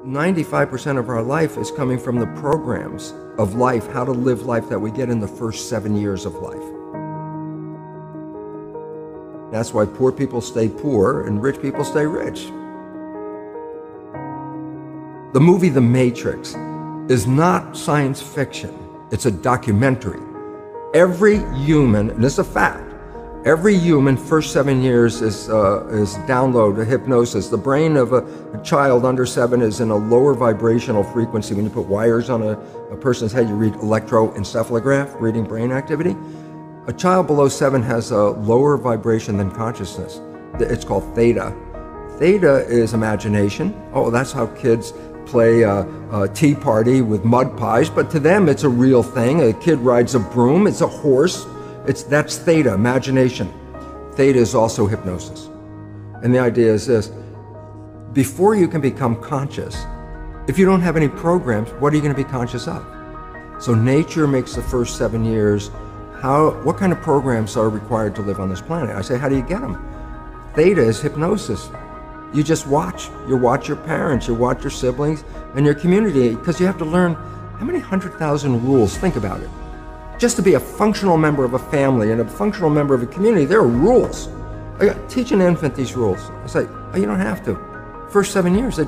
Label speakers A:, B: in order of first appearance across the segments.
A: 95% of our life is coming from the programs of life, how to live life that we get in the first 7 years of life. That's why poor people stay poor and rich people stay rich. The movie The Matrix is not science fiction. It's a documentary. Every human, and this is a fact, every human first 7 years is download hypnosis. The brain of a child under 7 is in a lower vibrational frequency. When you put wires on a person's head, you read electroencephalograph, reading brain activity. A child below 7 has a lower vibration than consciousness. It's called theta. Theta is imagination. Oh, that's how kids play a tea party with mud pies, but to them it's a real thing. A kid rides a broom, it's a horse. That's theta, imagination. Theta is also hypnosis. And the idea is this: before you can become conscious, if you don't have any programs, what are you going to be conscious of? So nature makes the first 7 years. What kind of programs are required to live on this planet? I say, how do you get them? Theta is hypnosis. You just watch. You watch your parents, you watch your siblings, and your community, because you have to learn how many 100,000 rules. Think about it. Just to be a functional member of a family and a functional member of a community, there are rules. Teach an infant these rules. I say, oh, you don't have to. First 7 years, they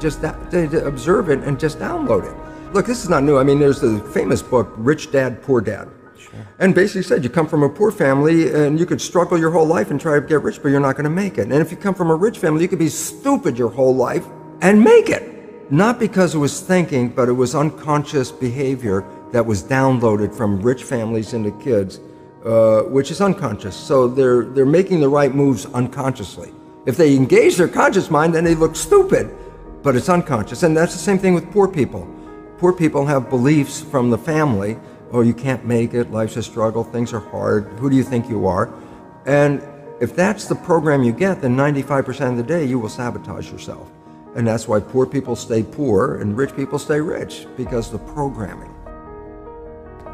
A: observe it and just download it. Look, this is not new. I mean, there's the famous book, Rich Dad, Poor Dad. Sure. And basically said you come from a poor family and you could struggle your whole life and try to get rich, but you're not going to make it. And if you come from a rich family, you could be stupid your whole life and make it. Not because it was thinking, but it was unconscious behavior that was downloaded from rich families into kids, which is unconscious. So they're making the right moves unconsciously. If they engage their conscious mind, then they look stupid, but it's unconscious. And that's the same thing with poor people. Poor people have beliefs from the family. Oh, you can't make it, life's a struggle, things are hard, who do you think you are? And if that's the program you get, then 95% of the day you will sabotage yourself. And that's why poor people stay poor and rich people stay rich, because the programming.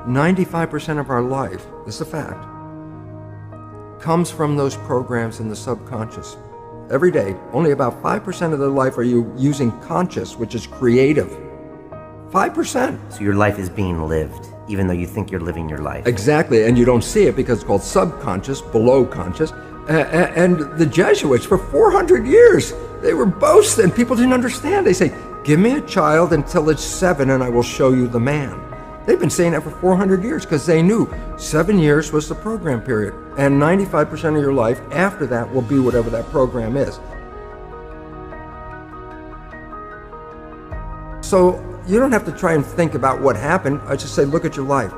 A: 95% of our life, this is a fact, comes from those programs in the subconscious. Every day, only about 5% of their life are you using conscious, which is creative. 5%. So
B: your life is being lived, even though you think you're living your life.
A: Exactly, and you don't see it because it's called subconscious, below conscious. And the Jesuits, for 400 years, they were boasting, and people didn't understand. They say, give me a child until it's 7 and I will show you the man. They've been saying that for 400 years because they knew 7 years was the program period. And 95% of your life after that will be whatever that program is. So you don't have to try and think about what happened. I just say, look at your life.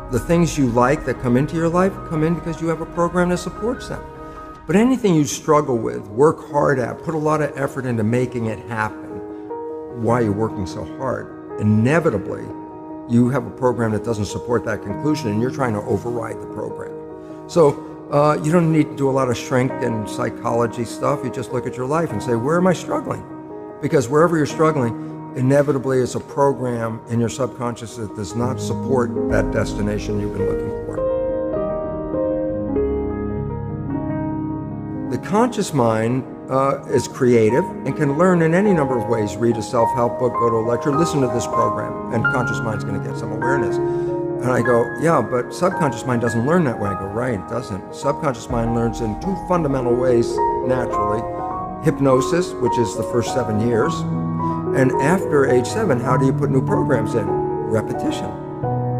A: The things you like that come into your life come in because you have a program that supports them. But anything you struggle with, work hard at, put a lot of effort into making it happen, why you're working so hard, inevitably, you have a program that doesn't support that conclusion and you're trying to override the program. So you don't need to do a lot of shrink and psychology stuff. You just look at your life and say, where am I struggling? Because wherever you're struggling, inevitably it's a program in your subconscious that does not support that destination you've been looking for. The conscious mind is creative and can learn in any number of ways. Read a self-help book, go to a lecture, listen to this program, and conscious mind's going to get some awareness. And I go, yeah, but subconscious mind doesn't learn that way. I go, right, it doesn't. Subconscious mind learns in 2 fundamental ways naturally. Hypnosis, which is the first 7 years, and after age 7, how do you put new programs in? Repetition,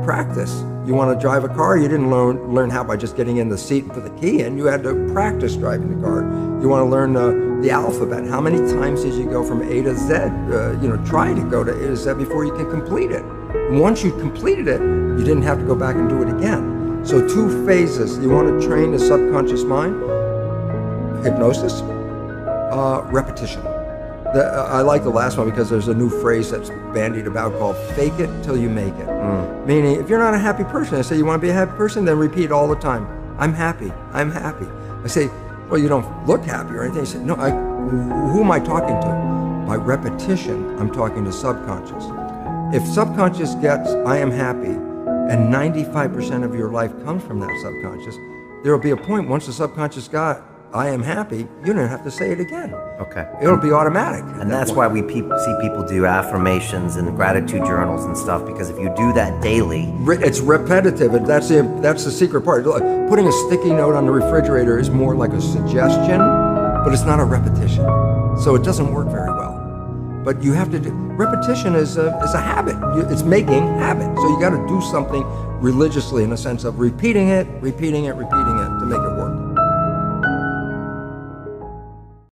A: practice. You want to drive a car, you didn't learn how by just getting in the seat and put the key in. You had to practice driving the car. You want to learn the alphabet. How many times did you go from A to Z? Try to go to A to Z before you can complete it. And once you completed it, you didn't have to go back and do it again. So 2 phases. You want to train the subconscious mind, hypnosis, repetition. I like the last one because there's a new phrase that's bandied about called fake it till you make it. Meaning, if you're not a happy person, I say, you want to be a happy person? Then repeat all the time, I'm happy, I'm happy. I say, well, you don't look happy or anything. I say, no, who am I talking to? By repetition, I'm talking to subconscious. If subconscious gets, I am happy, and 95% of your life comes from that subconscious, there will be a point once the subconscious got, I am happy, you don't have to say it again.
B: Okay.
A: It'll be automatic.
B: And that's why we see people do affirmations and gratitude journals and stuff, because if you do that daily...
A: It's repetitive, and that's the secret part. Look, putting a sticky note on the refrigerator is more like a suggestion, but it's not a repetition. So it doesn't work very well. But you have to do... Repetition is a habit. It's making habit. So you got to do something religiously in the sense of repeating it to make it work.